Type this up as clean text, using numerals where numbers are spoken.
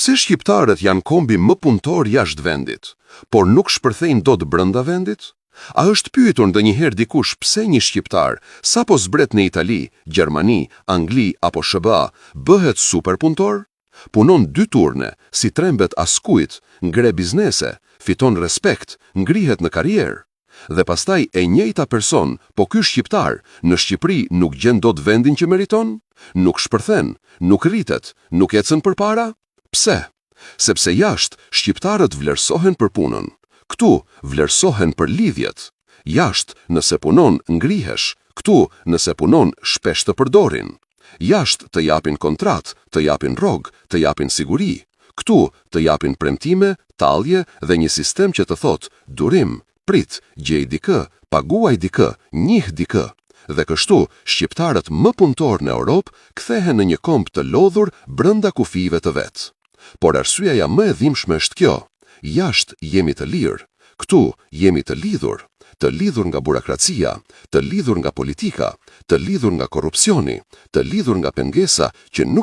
Pse shqiptarët janë kombi më punëtor jashtë vendit, por nuk shpërthejnë dot brenda vendit? A është pyetur ndonjëherë dikush pse një shqiptar, sapo zbret në Itali, Gjermani, Angli apo SBA, bëhet super punëtor? Punon 2 turne, si trembet askujt, ngre biznese, fiton respekt, ngrihet në karrierë. Dhe pastaj e njëjta person, po ky shqiptar, në Shqipëri nuk gjen dot vendin që meriton? Nuk shpërthen, nuk rritet, nuk ecën përpara? Pse? Sepse jashtë shqiptarët vlerësohen për punën. Këtu vlerësohen për lidhjet. Jashtë, nëse punon, ngrihesh. Këtu, nëse punon, shpesh të përdorin. Jashtë të japin kontrat, të japin rrogë, të japin siguri. Këtu të japin premtime, tallje dhe një sistem që të thotë durim, prit, gjej dikë, paguaj dikë, njih dikë. Dhe kështu, shqiptarët më punëtor në Europë kthehen në një komb të lodhur brenda kufive të vet. Por arsyeja më e dhimbshme është kjo. Jashtë jemi të lirë, këtu jemi të lidhur nga burokracia, të lidhur nga politika, të lidhur nga korrupsioni, të lidhur nga pengesa që nuk